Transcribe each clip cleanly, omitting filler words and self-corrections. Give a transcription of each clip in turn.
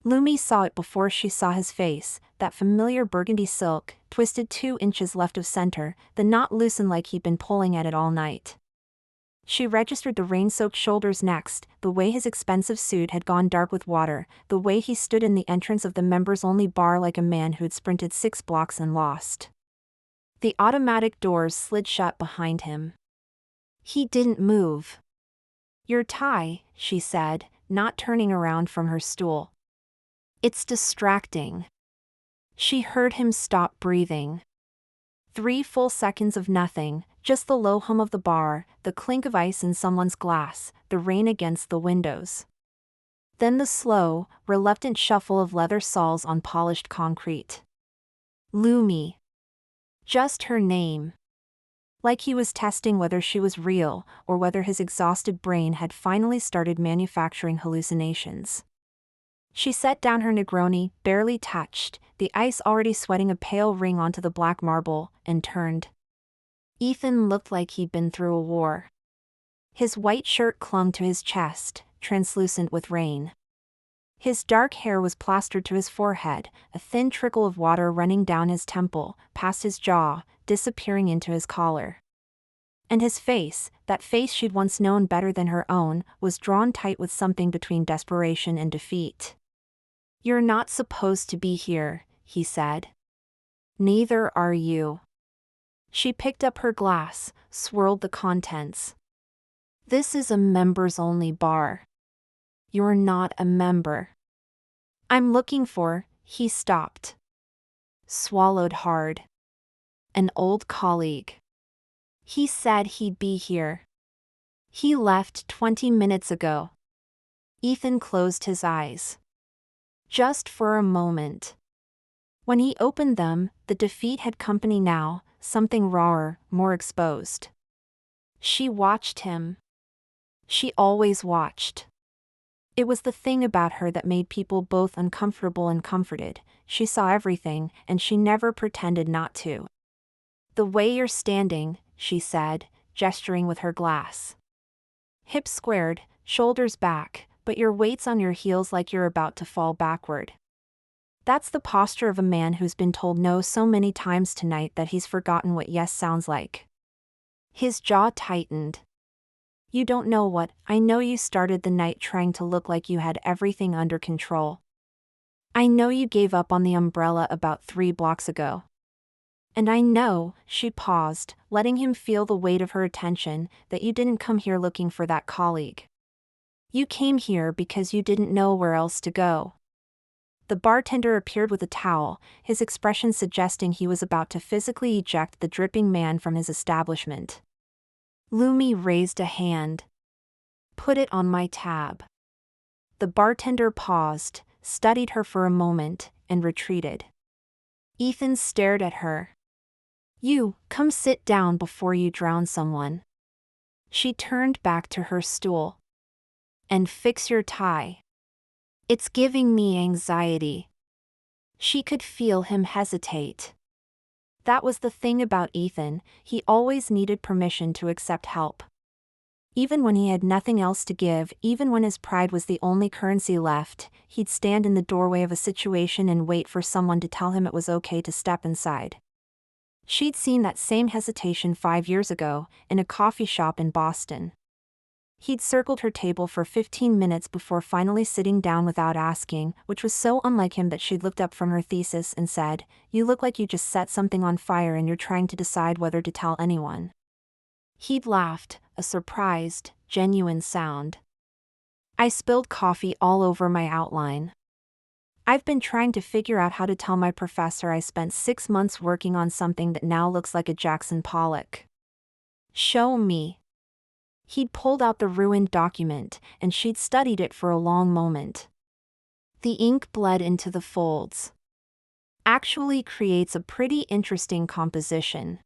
Lumi saw it before she saw his face, that familiar burgundy silk, twisted 2 inches left of center, the knot loosened like he'd been pulling at it all night. She registered the rain-soaked shoulders next, the way his expensive suit had gone dark with water, the way he stood in the entrance of the members-only bar like a man who'd sprinted 6 blocks and lost. The automatic doors slid shut behind him. He didn't move. "Your tie," she said, not turning around from her stool. "It's distracting." She heard him stop breathing. 3 full seconds of nothing, just the low hum of the bar, the clink of ice in someone's glass, the rain against the windows. Then the slow, reluctant shuffle of leather soles on polished concrete. Lumi. Just her name. Like he was testing whether she was real, or whether his exhausted brain had finally started manufacturing hallucinations. She set down her Negroni, barely touched, the ice already sweating a pale ring onto the black marble, and turned. Ethan looked like he'd been through a war. His white shirt clung to his chest, translucent with rain. His dark hair was plastered to his forehead, a thin trickle of water running down his temple, past his jaw, disappearing into his collar. And his face, that face she'd once known better than her own, was drawn tight with something between desperation and defeat. "You're not supposed to be here," he said. "Neither are you." She picked up her glass, swirled the contents. "This is a members-only bar. You're not a member." "I'm looking for," he stopped. Swallowed hard. "An old colleague. He said he'd be here. He left 20 minutes ago." Ethan closed his eyes. Just for a moment. When he opened them, the defeat had company now, something rawer, more exposed. She watched him. She always watched. It was the thing about her that made people both uncomfortable and comforted. She saw everything, and she never pretended not to. "The way you're standing," she said, gesturing with her glass. "Hips squared, shoulders back, but your weight's on your heels like you're about to fall backward. That's the posture of a man who's been told no so many times tonight that he's forgotten what yes sounds like." His jaw tightened. "You don't know what, I know you started the night trying to look like you had everything under control. I know you gave up on the umbrella about 3 blocks ago. And I know," she paused, letting him feel the weight of her attention, "that you didn't come here looking for that colleague. You came here because you didn't know where else to go." The bartender appeared with a towel, his expression suggesting he was about to physically eject the dripping man from his establishment. Lumi raised a hand. "Put it on my tab." The bartender paused, studied her for a moment, and retreated. Ethan stared at her. "You, come sit down before you drown someone." She turned back to her stool. "And fix your tie. It's giving me anxiety." She could feel him hesitate. That was the thing about Ethan, he always needed permission to accept help. Even when he had nothing else to give, even when his pride was the only currency left, he'd stand in the doorway of a situation and wait for someone to tell him it was okay to step inside. She'd seen that same hesitation 5 years ago, in a coffee shop in Boston. He'd circled her table for 15 minutes before finally sitting down without asking, which was so unlike him that she'd looked up from her thesis and said, "You look like you just set something on fire and you're trying to decide whether to tell anyone." He'd laughed, a surprised, genuine sound. "I spilled coffee all over my outline. I've been trying to figure out how to tell my professor I spent 6 months working on something that now looks like a Jackson Pollock." "Show me." He'd pulled out the ruined document, and she'd studied it for a long moment. The ink bled into the folds. "Actually creates a pretty interesting composition.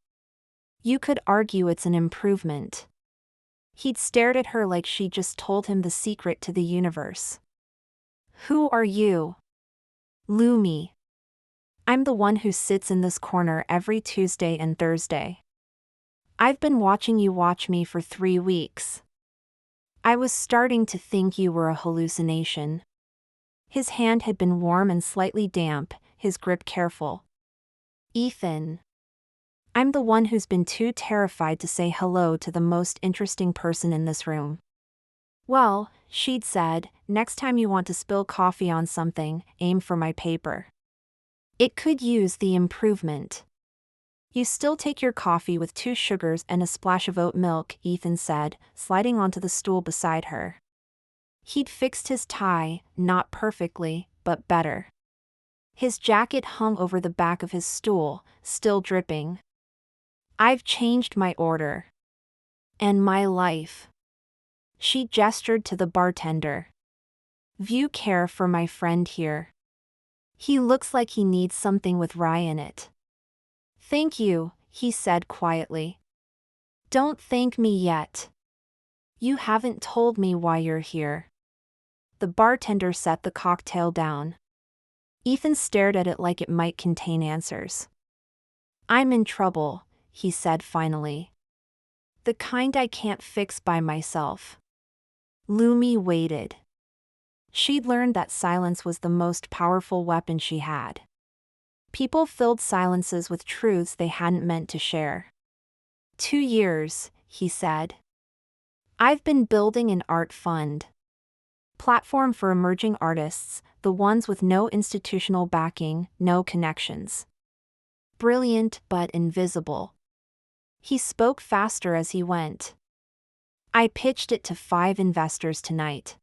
You could argue it's an improvement." He'd stared at her like she'd just told him the secret to the universe. "Who are you?" "Lumi. I'm the one who sits in this corner every Tuesday and Thursday. I've been watching you watch me for 3 weeks. I was starting to think you were a hallucination." His hand had been warm and slightly damp, his grip careful. Ethan. I'm the one who's been too terrified to say hello to the most interesting person in this room. Well, she'd said, next time you want to spill coffee on something, aim for my paper. It could use the improvement. You still take your coffee with 2 sugars and a splash of oat milk, Ethan said, sliding onto the stool beside her. He'd fixed his tie, not perfectly, but better. His jacket hung over the back of his stool, still dripping. I've changed my order. And my life. She gestured to the bartender. View care for my friend here. He looks like he needs something with rye in it. Thank you, he said quietly. Don't thank me yet. You haven't told me why you're here. The bartender set the cocktail down. Ethan stared at it like it might contain answers. I'm in trouble, he said finally. The kind I can't fix by myself. Lumi waited. She'd learned that silence was the most powerful weapon she had. People filled silences with truths they hadn't meant to share. 2 years, he said. I've been building an art fund. Platform for emerging artists, the ones with no institutional backing, no connections. Brilliant but invisible. He spoke faster as he went. I pitched it to 5 investors tonight.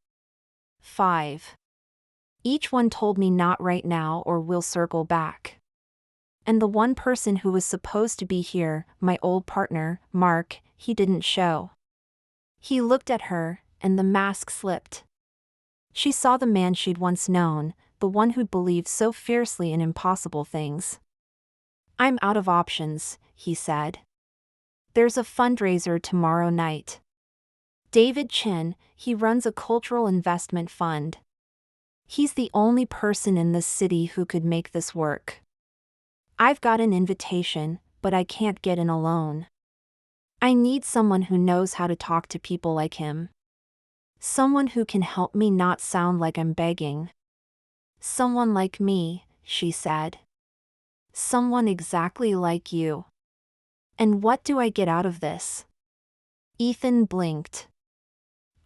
5. Each one told me not right now or we'll circle back. And the one person who was supposed to be here, my old partner, Mark, he didn't show. He looked at her, and the mask slipped. She saw the man she'd once known, the one who'd believed so fiercely in impossible things. I'm out of options, he said. There's a fundraiser tomorrow night. David Chin, he runs a cultural investment fund. He's the only person in this city who could make this work. I've got an invitation, but I can't get in alone. I need someone who knows how to talk to people like him. Someone who can help me not sound like I'm begging. Someone like me, she said. Someone exactly like you. And what do I get out of this? Ethan blinked.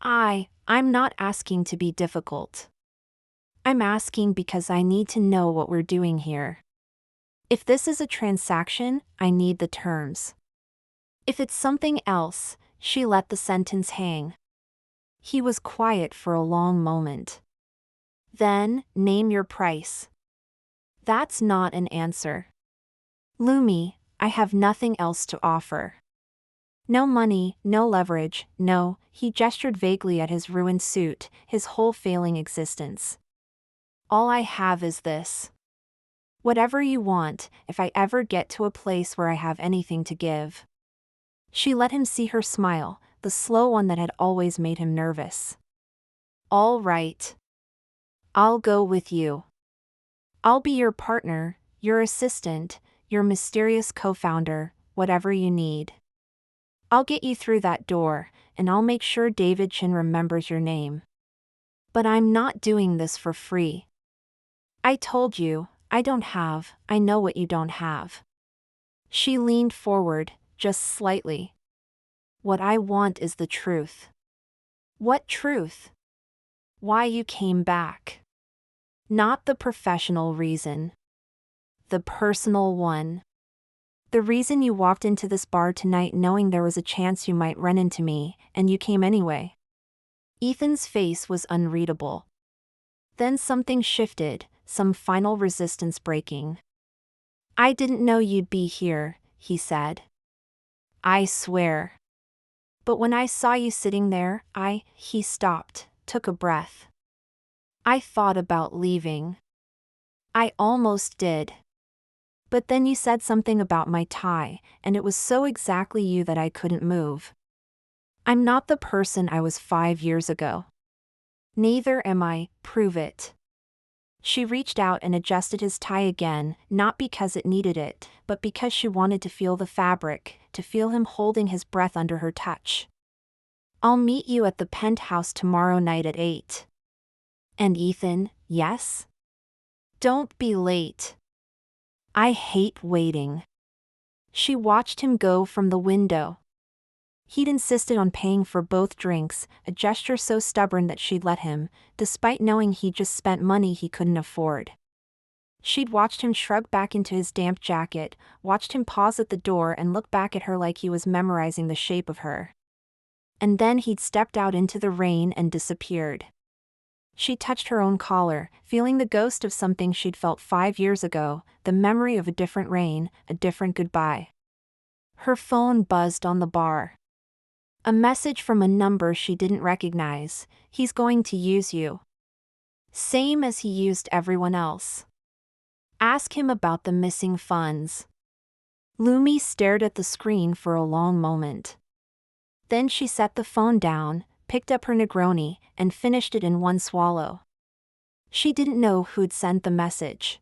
I'm not asking to be difficult. I'm asking because I need to know what we're doing here. If this is a transaction, I need the terms. If it's something else, she let the sentence hang. He was quiet for a long moment. Then, name your price. That's not an answer. Lumi, I have nothing else to offer. No money, no leverage, no, he gestured vaguely at his ruined suit, his whole failing existence. All I have is this. Whatever you want, if I ever get to a place where I have anything to give. She let him see her smile, the slow one that had always made him nervous. All right. I'll go with you. I'll be your partner, your assistant, your mysterious co-founder, whatever you need. I'll get you through that door, and I'll make sure David Chin remembers your name. But I'm not doing this for free. I told you, I know what you don't have. She leaned forward, just slightly. What I want is the truth. What truth? Why you came back. Not the professional reason. The personal one. The reason you walked into this bar tonight knowing there was a chance you might run into me, and you came anyway. Ethan's face was unreadable. Then something shifted, some final resistance breaking. I didn't know you'd be here, he said. I swear. But when I saw you sitting there, he stopped, took a breath. I thought about leaving. I almost did. But then you said something about my tie, and it was so exactly you that I couldn't move. I'm not the person I was 5 years ago. Neither am I, prove it. She reached out and adjusted his tie again, not because it needed it, but because she wanted to feel the fabric, to feel him holding his breath under her touch. I'll meet you at the penthouse tomorrow night at 8. And Ethan, yes? Don't be late. I hate waiting. She watched him go from the window. He'd insisted on paying for both drinks, a gesture so stubborn that she'd let him, despite knowing he'd just spent money he couldn't afford. She'd watched him shrug back into his damp jacket, watched him pause at the door and look back at her like he was memorizing the shape of her. And then he'd stepped out into the rain and disappeared. She touched her own collar, feeling the ghost of something she'd felt 5 years ago, the memory of a different rain, a different goodbye. Her phone buzzed on the bar. A message from a number she didn't recognize. He's going to use you. Same as he used everyone else. Ask him about the missing funds. Lumi stared at the screen for a long moment. Then she set the phone down, picked up her Negroni, and finished it in one swallow. She didn't know who'd sent the message.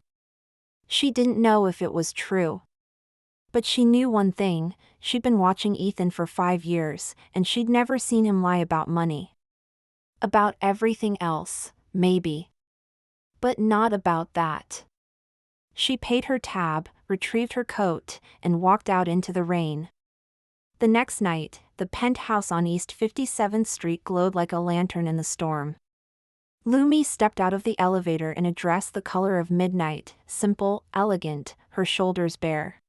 She didn't know if it was true. But she knew one thing: she'd been watching Ethan for 5 years, and she'd never seen him lie about money. About everything else, maybe. But not about that. She paid her tab, retrieved her coat, and walked out into the rain. The next night, the penthouse on East 57th Street glowed like a lantern in the storm. Lumi stepped out of the elevator in a dress the color of midnight, simple, elegant, her shoulders bare.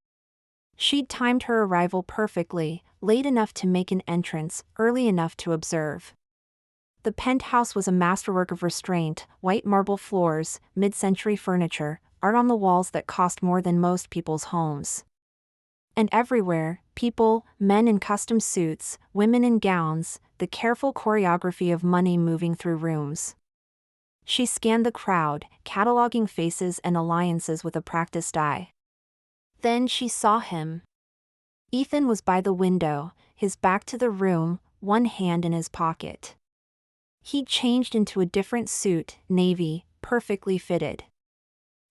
She'd timed her arrival perfectly, late enough to make an entrance, early enough to observe. The penthouse was a masterwork of restraint: white marble floors, mid-century furniture, art on the walls that cost more than most people's homes. And everywhere, people, men in custom suits, women in gowns, the careful choreography of money moving through rooms. She scanned the crowd, cataloging faces and alliances with a practiced eye. Then she saw him. Ethan was by the window, his back to the room, one hand in his pocket. He'd changed into a different suit, navy, perfectly fitted.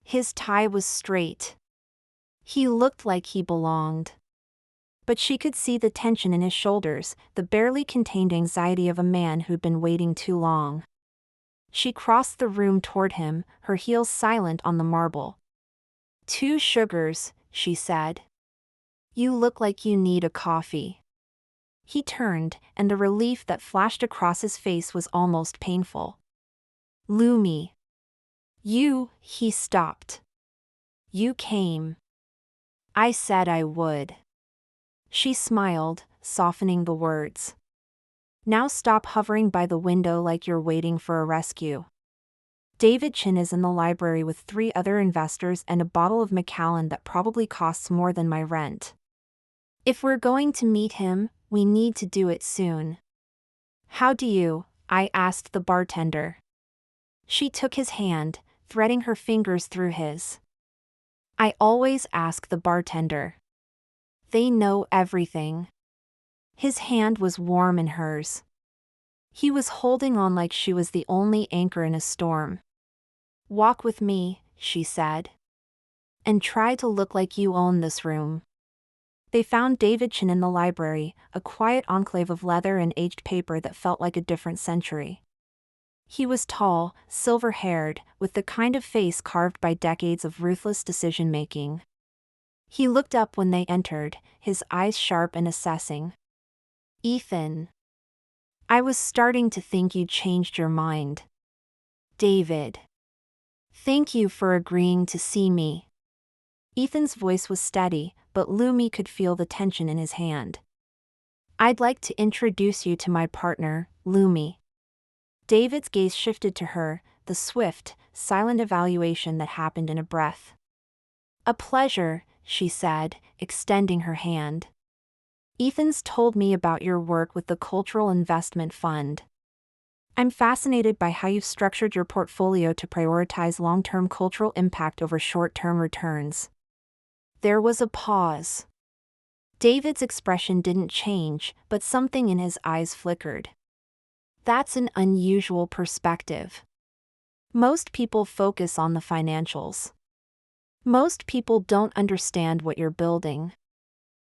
His tie was straight. He looked like he belonged. But she could see the tension in his shoulders, the barely contained anxiety of a man who'd been waiting too long. She crossed the room toward him, her heels silent on the marble. 2 sugars, she said. You look like you need a coffee. He turned, and the relief that flashed across his face was almost painful. Lumi. He stopped. You came. I said I would. She smiled, softening the words. Now stop hovering by the window like you're waiting for a rescue. David Chin is in the library with 3 other investors and a bottle of Macallan that probably costs more than my rent. If we're going to meet him, we need to do it soon. How do you? I asked the bartender. She took his hand, threading her fingers through his. I always ask the bartender. They know everything. His hand was warm in hers. He was holding on like she was the only anchor in a storm. Walk with me, she said. And try to look like you own this room. They found David Chin in the library, a quiet enclave of leather and aged paper that felt like a different century. He was tall, silver-haired, with the kind of face carved by decades of ruthless decision-making. He looked up when they entered, his eyes sharp and assessing. Ethan. I was starting to think you'd changed your mind. David. Thank you for agreeing to see me. Ethan's voice was steady, but Lumi could feel the tension in his hand. I'd like to introduce you to my partner, Lumi. David's gaze shifted to her, the swift, silent evaluation that happened in a breath. A pleasure, she said, extending her hand. Ethan's told me about your work with the Cultural Investment Fund. I'm fascinated by how you've structured your portfolio to prioritize long-term cultural impact over short-term returns. There was a pause. David's expression didn't change, but something in his eyes flickered. That's an unusual perspective. Most people focus on the financials. Most people don't understand what you're building.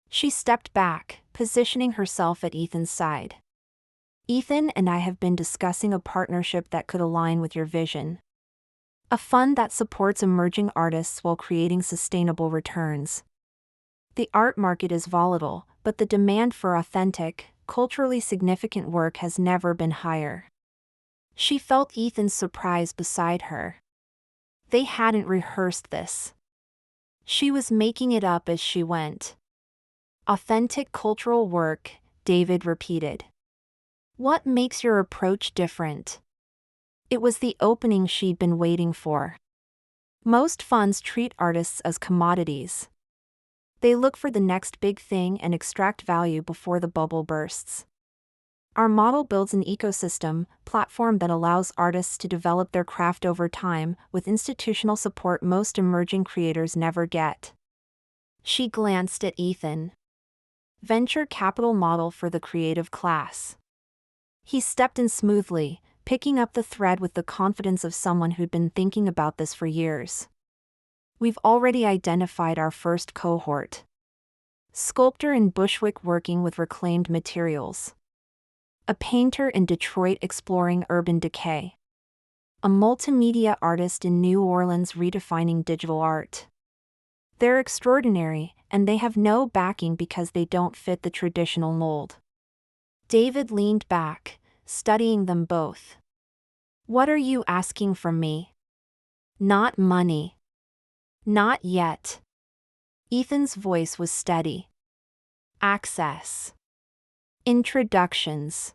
She stepped back, positioning herself at Ethan's side. Ethan and I have been discussing a partnership that could align with your vision. A fund that supports emerging artists while creating sustainable returns. The art market is volatile, but the demand for authentic, culturally significant work has never been higher. She felt Ethan's surprise beside her. They hadn't rehearsed this. She was making it up as she went. Authentic cultural work, David repeated. What makes your approach different? It was the opening she'd been waiting for. Most funds treat artists as commodities. They look for the next big thing and extract value before the bubble bursts. Our model builds an ecosystem platform that allows artists to develop their craft over time with institutional support most emerging creators never get. She glanced at Ethan. Venture capital model for the creative class. He stepped in smoothly, picking up the thread with the confidence of someone who'd been thinking about this for years. We've already identified our first cohort. Sculptor in Bushwick working with reclaimed materials. A painter in Detroit exploring urban decay. A multimedia artist in New Orleans redefining digital art. They're extraordinary, and they have no backing because they don't fit the traditional mold. David leaned back, studying them both. What are you asking from me? Not money. Not yet. Ethan's voice was steady. Access. Introductions.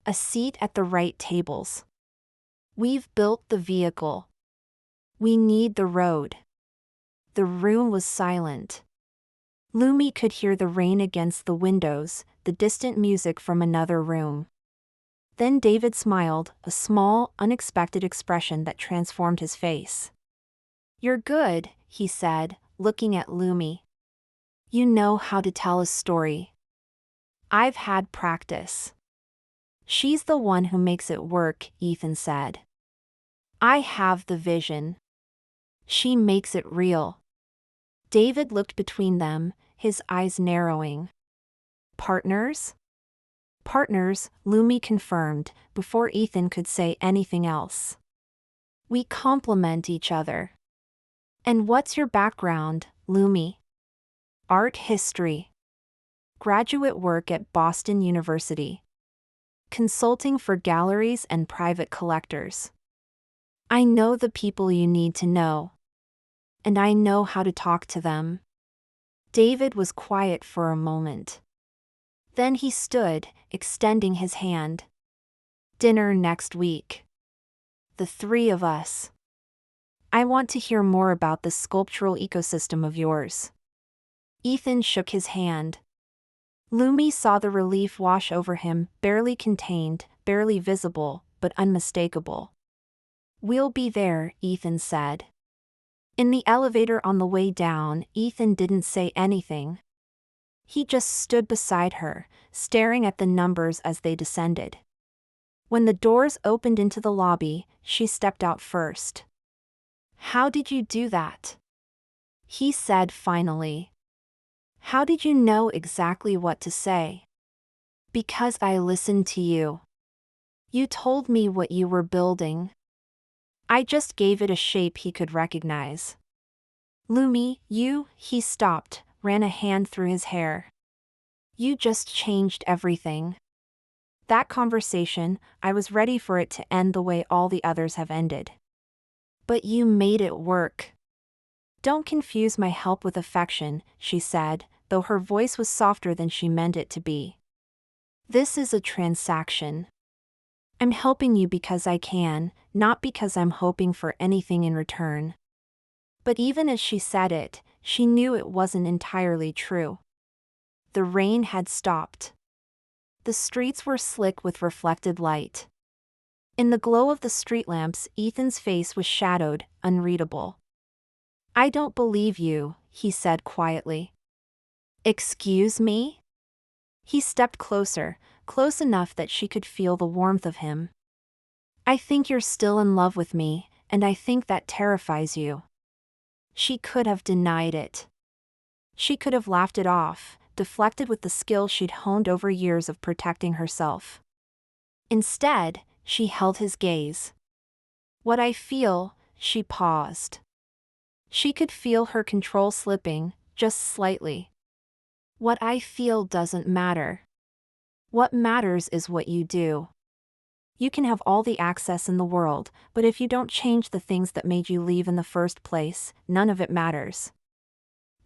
A seat at the right tables. We've built the vehicle. We need the road. The room was silent. Lumi could hear the rain against the windows, the distant music from another room. Then David smiled, a small, unexpected expression that transformed his face. You're good, he said, looking at Lumi. You know how to tell a story. I've had practice. She's the one who makes it work, Ethan said. I have the vision. She makes it real. David looked between them, his eyes narrowing. Partners? Partners, Lumi confirmed, before Ethan could say anything else. We complement each other. And what's your background, Lumi? Art history. Graduate work at Boston University. Consulting for galleries and private collectors. I know the people you need to know. And I know how to talk to them. David was quiet for a moment. Then he stood, extending his hand. Dinner next week. The three of us. I want to hear more about this sculptural ecosystem of yours. Ethan shook his hand. Lumi saw the relief wash over him, barely contained, barely visible, but unmistakable. We'll be there, Ethan said. In the elevator on the way down, Ethan didn't say anything. He just stood beside her, staring at the numbers as they descended. When the doors opened into the lobby, she stepped out first. How did you do that? He said finally. How did you know exactly what to say? Because I listened to you. You told me what you were building. I just gave it a shape he could recognize. Lumi, he stopped, ran a hand through his hair. You just changed everything. That conversation, I was ready for it to end the way all the others have ended. But you made it work. Don't confuse my help with affection, she said, though her voice was softer than she meant it to be. This is a transaction. I'm helping you because I can, not because I'm hoping for anything in return. But even as she said it, she knew it wasn't entirely true. The rain had stopped. The streets were slick with reflected light. In the glow of the street lamps, Ethan's face was shadowed, unreadable. I don't believe you, he said quietly. Excuse me? He stepped closer, close enough that she could feel the warmth of him. I think you're still in love with me, and I think that terrifies you. She could have denied it. She could have laughed it off, deflected with the skill she'd honed over years of protecting herself. Instead, she held his gaze. What I feel, she paused. She could feel her control slipping, just slightly. What I feel doesn't matter. What matters is what you do. You can have all the access in the world, but if you don't change the things that made you leave in the first place, none of it matters.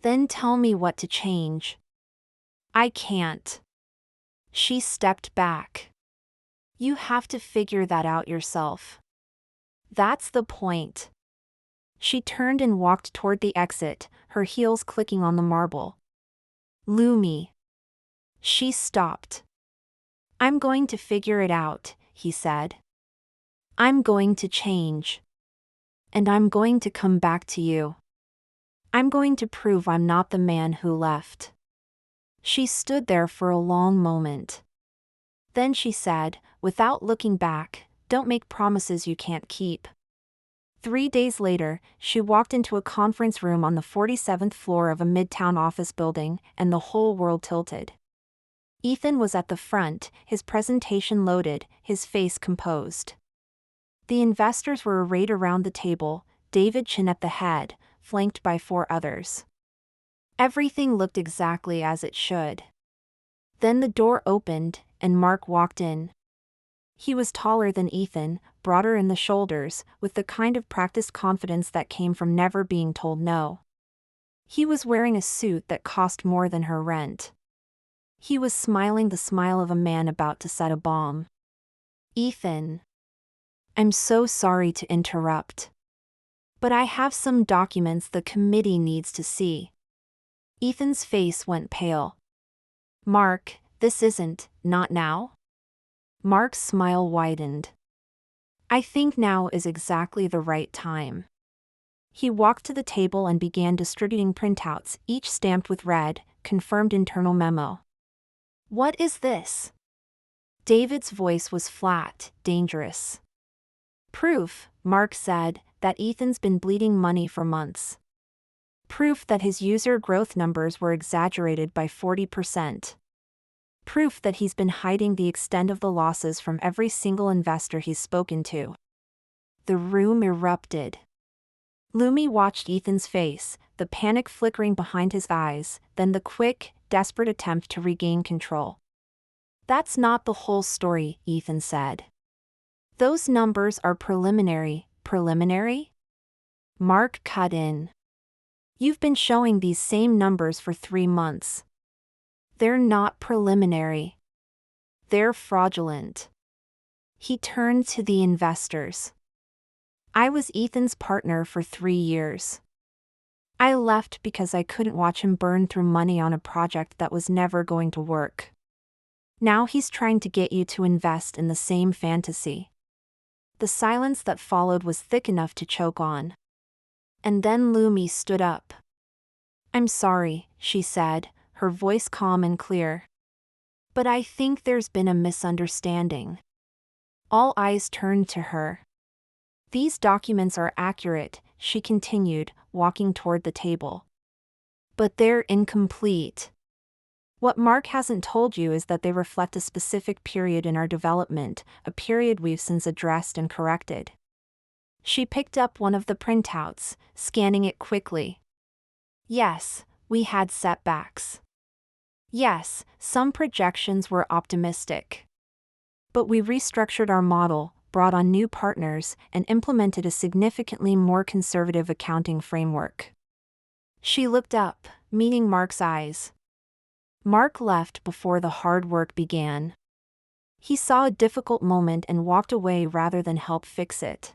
Then tell me what to change. I can't. She stepped back. You have to figure that out yourself. That's the point. She turned and walked toward the exit, her heels clicking on the marble. Lumi. She stopped. I'm going to figure it out, he said. I'm going to change. And I'm going to come back to you. I'm going to prove I'm not the man who left. She stood there for a long moment. Then she said, without looking back, don't make promises you can't keep. 3 days later, she walked into a conference room on the 47th floor of a midtown office building, and the whole world tilted. Ethan was at the front, his presentation loaded, his face composed. The investors were arrayed around the table, David Chin at the head, flanked by 4 others. Everything looked exactly as it should. Then the door opened, and Mark walked in. He was taller than Ethan, broader in the shoulders, with the kind of practiced confidence that came from never being told no. He was wearing a suit that cost more than her rent. He was smiling the smile of a man about to set a bomb. Ethan. I'm so sorry to interrupt. But I have some documents the committee needs to see. Ethan's face went pale. Mark, this isn't, not now? Mark's smile widened. I think now is exactly the right time. He walked to the table and began distributing printouts, each stamped with red, confirmed internal memo. What is this? David's voice was flat, dangerous. Proof, Mark said, that Ethan's been bleeding money for months. Proof that his user growth numbers were exaggerated by 40%. Proof that he's been hiding the extent of the losses from every single investor he's spoken to. The room erupted. Lumi watched Ethan's face, the panic flickering behind his eyes, then the quick, desperate attempt to regain control. That's not the whole story, Ethan said. Those numbers are preliminary. Preliminary? Mark cut in. You've been showing these same numbers for 3 months. They're not preliminary. They're fraudulent. He turned to the investors. I was Ethan's partner for 3 years. I left because I couldn't watch him burn through money on a project that was never going to work. Now he's trying to get you to invest in the same fantasy. The silence that followed was thick enough to choke on. And then Lumi stood up. I'm sorry, she said, her voice calm and clear. But I think there's been a misunderstanding. All eyes turned to her. These documents are accurate, she continued, walking toward the table. But they're incomplete. What Mark hasn't told you is that they reflect a specific period in our development, a period we've since addressed and corrected. She picked up one of the printouts, scanning it quickly. Yes, we had setbacks. Yes, some projections were optimistic. But we restructured our model, brought on new partners, and implemented a significantly more conservative accounting framework. She looked up, meeting Mark's eyes. Mark left before the hard work began. He saw a difficult moment and walked away rather than help fix it.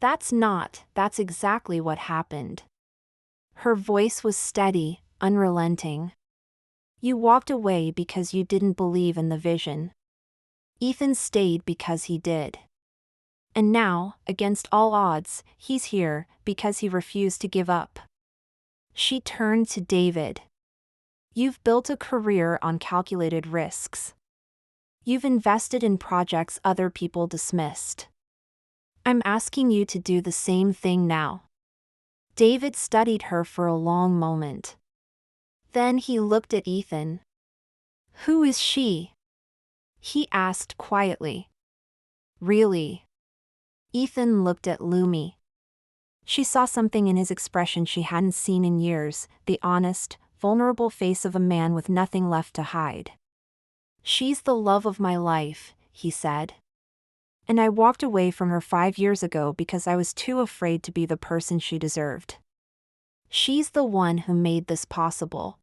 That's exactly what happened. Her voice was steady, unrelenting. You walked away because you didn't believe in the vision. Ethan stayed because he did. And now, against all odds, he's here because he refused to give up. She turned to David. You've built a career on calculated risks. You've invested in projects other people dismissed. I'm asking you to do the same thing now. David studied her for a long moment. Then he looked at Ethan. Who is she? He asked quietly. Really? Ethan looked at Lumi. She saw something in his expression she hadn't seen in years, the honest, vulnerable face of a man with nothing left to hide. She's the love of my life, he said. And I walked away from her 5 years ago because I was too afraid to be the person she deserved. She's the one who made this possible.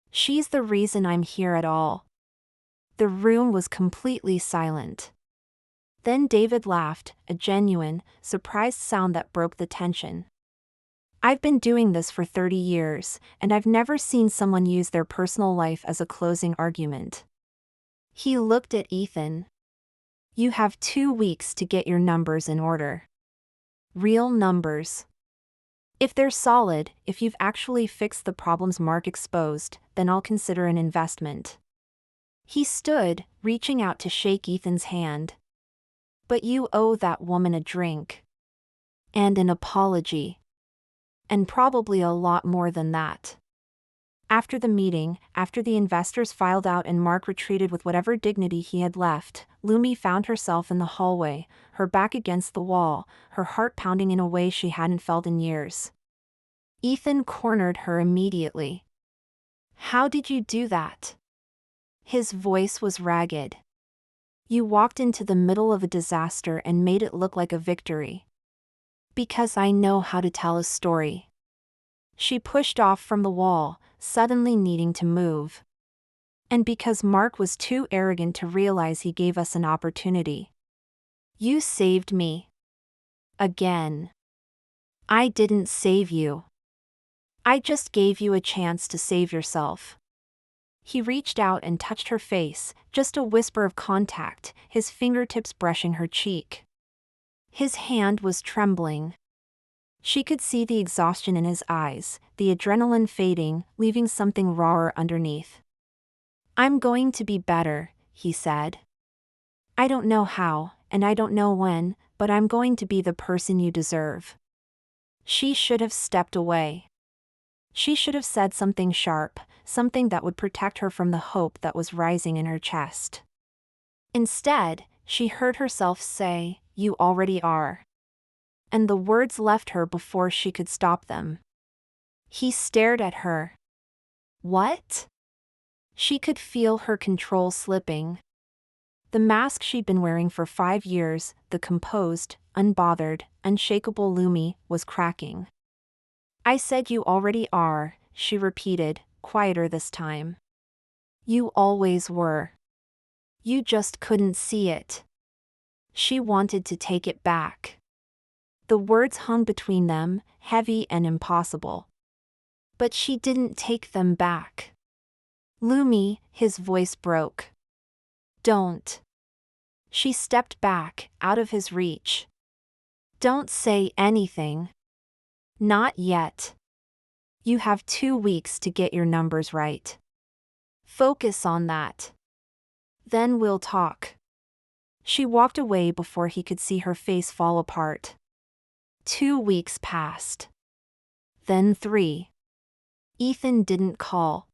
She's the reason I'm here at all. The room was completely silent. Then David laughed, a genuine, surprised sound that broke the tension. I've been doing this for 30 years, and I've never seen someone use their personal life as a closing argument. He looked at Ethan. You have 2 weeks to get your numbers in order. Real numbers. If they're solid, if you've actually fixed the problems Mark exposed, then I'll consider an investment. He stood, reaching out to shake Ethan's hand. But you owe that woman a drink. And an apology. And probably a lot more than that. After the meeting, after the investors filed out and Mark retreated with whatever dignity he had left, Lumi found herself in the hallway, her back against the wall, her heart pounding in a way she hadn't felt in years. Ethan cornered her immediately. How did you do that? His voice was ragged. You walked into the middle of a disaster and made it look like a victory. Because I know how to tell a story. She pushed off from the wall, suddenly needing to move. And because Mark was too arrogant to realize he gave us an opportunity. You saved me. Again. I didn't save you. I just gave you a chance to save yourself. He reached out and touched her face, just a whisper of contact, his fingertips brushing her cheek. His hand was trembling. She could see the exhaustion in his eyes, the adrenaline fading, leaving something rawer underneath. I'm going to be better, he said. I don't know how, and I don't know when, but I'm going to be the person you deserve. She should have stepped away. She should have said something sharp, something that would protect her from the hope that was rising in her chest. Instead, she heard herself say, "You already are." And the words left her before she could stop them. He stared at her. What? She could feel her control slipping. The mask she'd been wearing for 5 years, the composed, unbothered, unshakable Lumi, was cracking. I said you already are, she repeated, quieter this time. You always were. You just couldn't see it. She wanted to take it back. The words hung between them, heavy and impossible. But she didn't take them back. Lumi, his voice broke. Don't. She stepped back, out of his reach. Don't say anything. Not yet. You have 2 weeks to get your numbers right. Focus on that. Then we'll talk. She walked away before he could see her face fall apart. 2 weeks passed. Then 3. Ethan didn't call.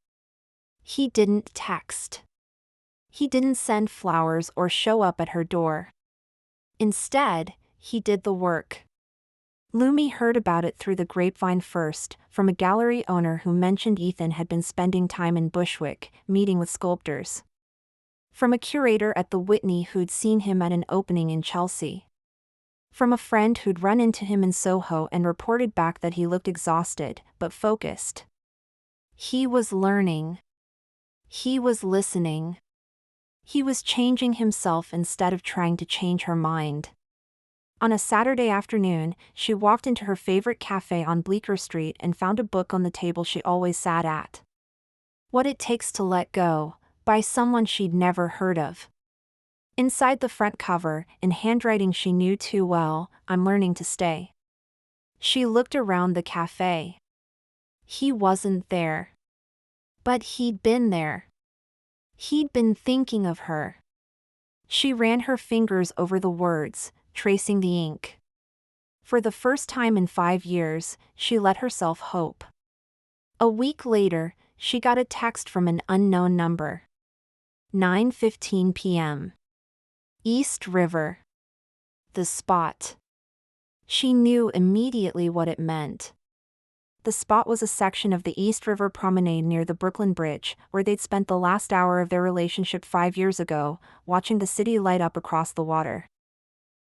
He didn't text. He didn't send flowers or show up at her door. Instead, he did the work. Lumi heard about it through the grapevine first, from a gallery owner who mentioned Ethan had been spending time in Bushwick, meeting with sculptors. From a curator at the Whitney who'd seen him at an opening in Chelsea. From a friend who'd run into him in Soho and reported back that he looked exhausted, but focused. He was learning. He was listening. He was changing himself instead of trying to change her mind. On a Saturday afternoon, she walked into her favorite cafe on Bleecker Street and found a book on the table she always sat at. What It Takes to Let Go, by someone she'd never heard of. Inside the front cover, in handwriting she knew too well, I'm learning to stay. She looked around the cafe. He wasn't there. But he'd been there. He'd been thinking of her. She ran her fingers over the words, tracing the ink. For the first time in 5 years, she let herself hope. A week later, she got a text from an unknown number. 9:15 p.m. East River. The spot. She knew immediately what it meant. The spot was a section of the East River Promenade near the Brooklyn Bridge, where they'd spent the last hour of their relationship 5 years ago, watching the city light up across the water.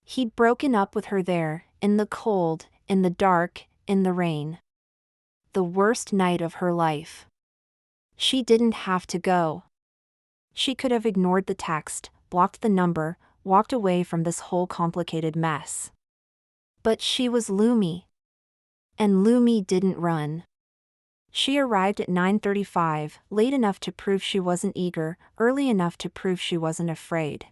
He'd broken up with her there, in the cold, in the dark, in the rain. The worst night of her life. She didn't have to go. She could have ignored the text, blocked the number, walked away from this whole complicated mess. But she was Lumi. And Lumi didn't run. She arrived at 9:35, late enough to prove she wasn't eager, early enough to prove she wasn't afraid.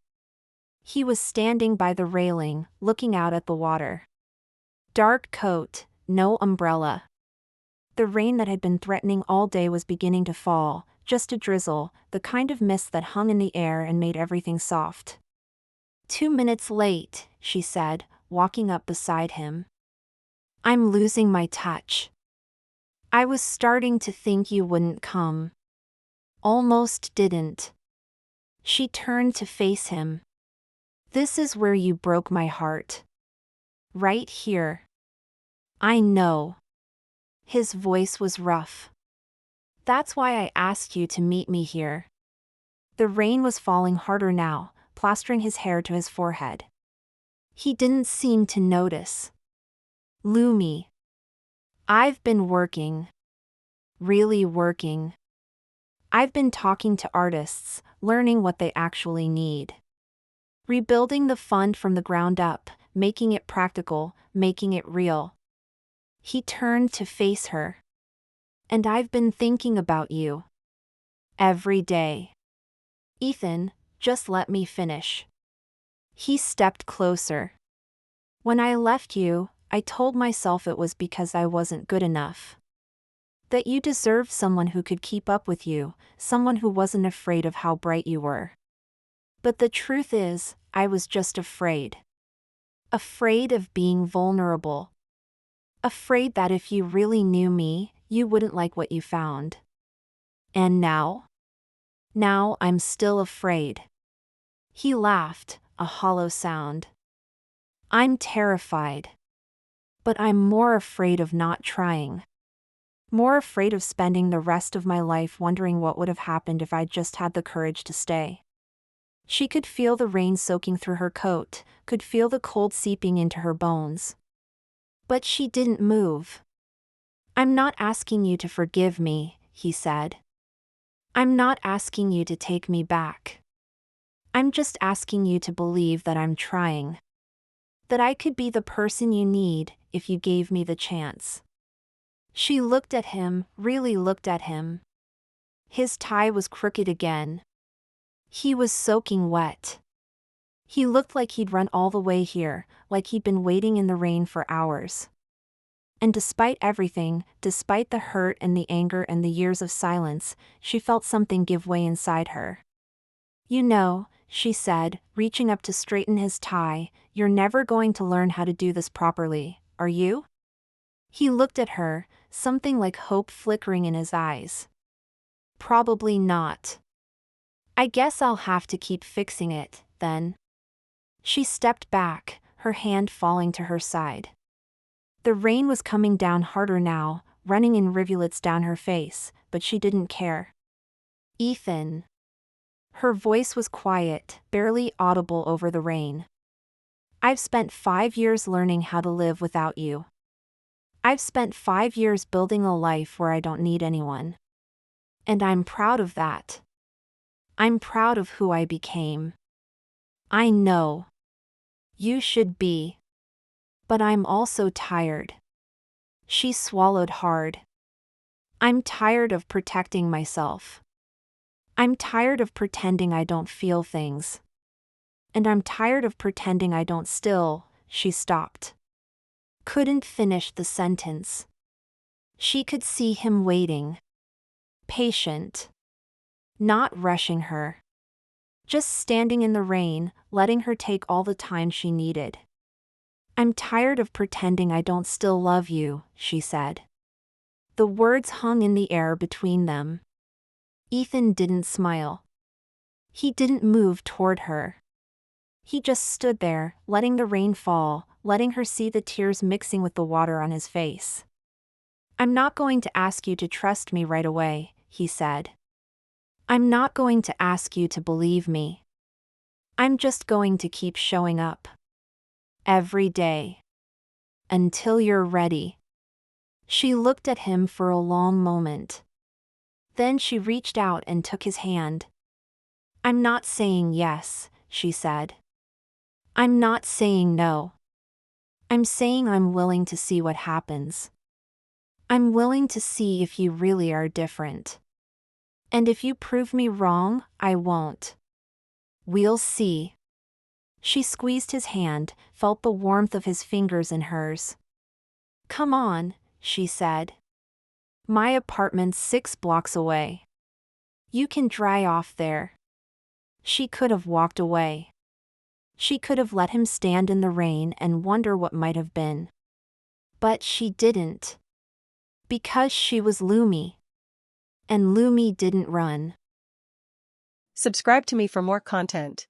He was standing by the railing, looking out at the water. Dark coat, no umbrella. The rain that had been threatening all day was beginning to fall, just a drizzle, the kind of mist that hung in the air and made everything soft. 2 minutes late, she said, walking up beside him. I'm losing my touch. I was starting to think you wouldn't come. Almost didn't. She turned to face him. This is where you broke my heart. Right here. I know. His voice was rough. That's why I asked you to meet me here. The rain was falling harder now, plastering his hair to his forehead. He didn't seem to notice. Lumi. I've been working. Really working. I've been talking to artists, learning what they actually need. Rebuilding the fund from the ground up, making it practical, making it real. He turned to face her. And I've been thinking about you. Every day. Ethan, just let me finish. He stepped closer. When I left you, I told myself it was because I wasn't good enough. That you deserved someone who could keep up with you, someone who wasn't afraid of how bright you were. But the truth is, I was just afraid. Afraid of being vulnerable. Afraid that if you really knew me, you wouldn't like what you found. And now? Now I'm still afraid. He laughed, a hollow sound. I'm terrified. But I'm more afraid of not trying. More afraid of spending the rest of my life wondering what would have happened if I'd just had the courage to stay. She could feel the rain soaking through her coat, could feel the cold seeping into her bones. But she didn't move. I'm not asking you to forgive me, he said. I'm not asking you to take me back. I'm just asking you to believe that I'm trying. That I could be the person you need, if you gave me the chance. She looked at him, really looked at him. His tie was crooked again. He was soaking wet. He looked like he'd run all the way here, like he'd been waiting in the rain for hours. And despite everything, despite the hurt and the anger and the years of silence, she felt something give way inside her. You know, she said, reaching up to straighten his tie, you're never going to learn how to do this properly, are you? He looked at her, something like hope flickering in his eyes. Probably not. I guess I'll have to keep fixing it, then. She stepped back, her hand falling to her side. The rain was coming down harder now, running in rivulets down her face, but she didn't care. Ethan. Her voice was quiet, barely audible over the rain. I've spent 5 years learning how to live without you. I've spent 5 years building a life where I don't need anyone. And I'm proud of that. I'm proud of who I became. I know. You should be. But I'm also tired. She swallowed hard. I'm tired of protecting myself. I'm tired of pretending I don't feel things. And I'm tired of pretending I don't still. She stopped. Couldn't finish the sentence. She could see him waiting. Patient. Not rushing her. Just standing in the rain, letting her take all the time she needed. I'm tired of pretending I don't still love you, she said. The words hung in the air between them. Ethan didn't smile. He didn't move toward her. He just stood there, letting the rain fall, letting her see the tears mixing with the water on his face. I'm not going to ask you to trust me right away, he said. I'm not going to ask you to believe me. I'm just going to keep showing up. Every day. Until you're ready. She looked at him for a long moment. Then she reached out and took his hand. I'm not saying yes, she said. I'm not saying no. I'm saying I'm willing to see what happens. I'm willing to see if you really are different. And if you prove me wrong, I won't. We'll see. She squeezed his hand, felt the warmth of his fingers in hers. Come on, she said. My apartment's 6 blocks away. You can dry off there. She could have walked away. She could have let him stand in the rain and wonder what might have been. But she didn't. Because she was Lumi. And Lumi didn't run. Subscribe to me for more content.